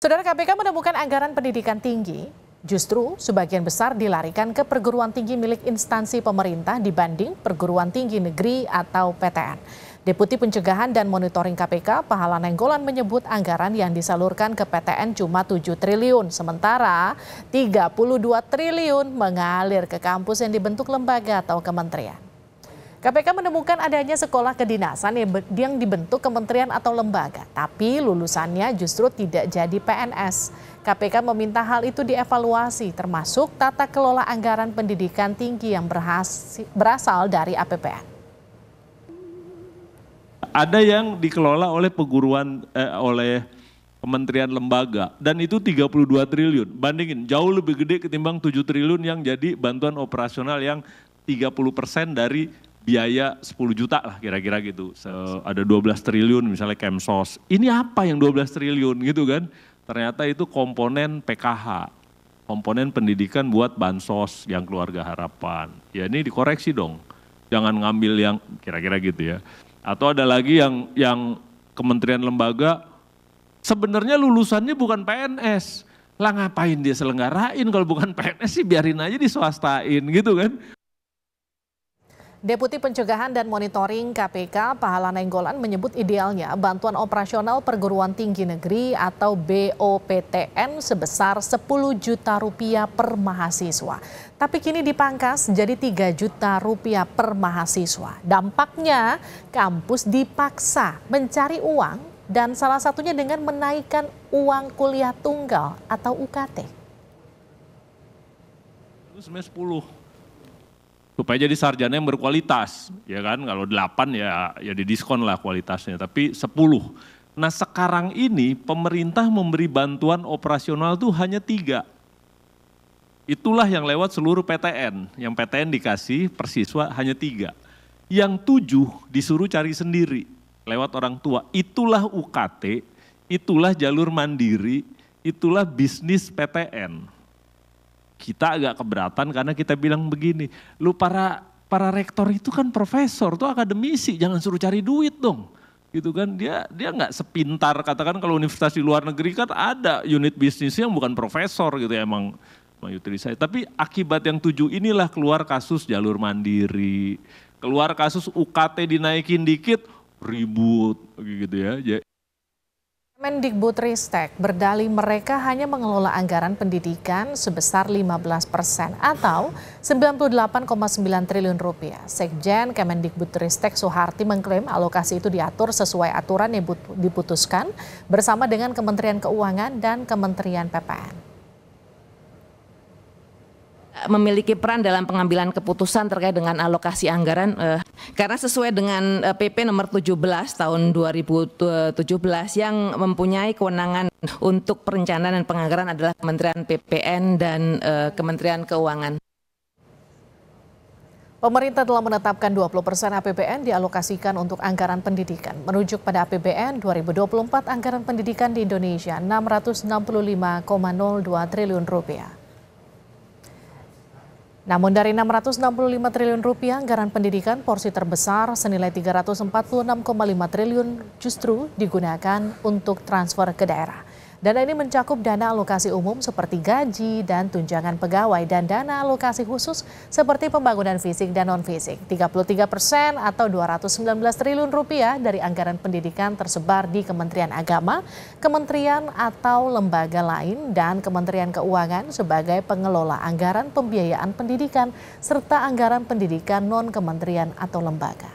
Saudara, KPK menemukan anggaran pendidikan tinggi justru sebagian besar dilarikan ke perguruan tinggi milik instansi pemerintah dibanding perguruan tinggi negeri atau PTN. Deputi Pencegahan dan Monitoring KPK, Pahala Nainggolan menyebut anggaran yang disalurkan ke PTN cuma 7 triliun, sementara 32 triliun mengalir ke kampus yang dibentuk lembaga atau kementerian. KPK menemukan adanya sekolah kedinasan yang dibentuk kementerian atau lembaga, tapi lulusannya justru tidak jadi PNS. KPK meminta hal itu dievaluasi, termasuk tata kelola anggaran pendidikan tinggi yang berasal dari APBN. Ada yang dikelola oleh oleh kementerian lembaga, dan itu 32 triliun. Bandingin, jauh lebih gede ketimbang 7 triliun yang jadi bantuan operasional yang 30% dari biaya 10 juta lah kira-kira gitu. Ada 12 triliun misalnya Kemsos. Ini apa yang 12 triliun gitu kan? Ternyata itu komponen PKH, komponen pendidikan buat bansos yang keluarga harapan. Ya ini dikoreksi dong, jangan ngambil yang kira-kira gitu ya. Atau ada lagi yang kementerian lembaga sebenarnya lulusannya bukan PNS. Lah ngapain dia selenggarain kalau bukan PNS sih, biarin aja diswastain gitu kan. Deputi Pencegahan dan Monitoring KPK, Pahala Nainggolan menyebut idealnya bantuan operasional perguruan tinggi negeri atau BOPTN sebesar 10 juta rupiah per mahasiswa. Tapi kini dipangkas jadi 3 juta rupiah per mahasiswa. Dampaknya kampus dipaksa mencari uang dan salah satunya dengan menaikkan uang kuliah tunggal atau UKT. Itu sebenarnya 10. Supaya jadi sarjana yang berkualitas, ya kan? Kalau 8 ya didiskon lah kualitasnya, tapi 10. Nah sekarang ini pemerintah memberi bantuan operasional tuh hanya 3. Itulah yang lewat seluruh PTN, yang PTN dikasih per siswa hanya 3. Yang 7 disuruh cari sendiri lewat orang tua, itulah UKT, itulah jalur mandiri, itulah bisnis PTN. Kita agak keberatan karena kita bilang begini, lu para rektor itu kan profesor, tuh akademisi, jangan suruh cari duit dong. Gitu kan, dia nggak sepintar, katakan kalau universitas di luar negeri kan ada unit bisnisnya yang bukan profesor gitu ya, emang utilisasi. Tapi akibat yang 7 inilah keluar kasus jalur mandiri, keluar kasus UKT dinaikin dikit, ribut gitu ya. Kemendikbudristek berdalih mereka hanya mengelola anggaran pendidikan sebesar 15% atau 98,9 triliun rupiah. Sekjen Kemendikbudristek Soeharti mengklaim alokasi itu diatur sesuai aturan yang diputuskan bersama dengan Kementerian Keuangan dan Kementerian PPN. Memiliki peran dalam pengambilan keputusan terkait dengan alokasi anggaran karena sesuai dengan PP nomor 17 tahun 2017 yang mempunyai kewenangan untuk perencanaan dan penganggaran adalah Kementerian PPN dan Kementerian Keuangan. Pemerintah telah menetapkan 20% APBN dialokasikan untuk anggaran pendidikan. Merujuk pada APBN 2024, anggaran pendidikan di Indonesia 665,02 triliun rupiah. Namun dari 665 triliun rupiah anggaran pendidikan, porsi terbesar senilai 346,5 triliun justru digunakan untuk transfer ke daerah. Dana ini mencakup dana alokasi umum seperti gaji dan tunjangan pegawai dan dana alokasi khusus seperti pembangunan fisik dan non-fisik. 33% atau 219 triliun rupiah dari anggaran pendidikan tersebar di Kementerian Agama, kementerian atau lembaga lain, dan Kementerian Keuangan sebagai pengelola anggaran pembiayaan pendidikan serta anggaran pendidikan non-kementerian atau lembaga.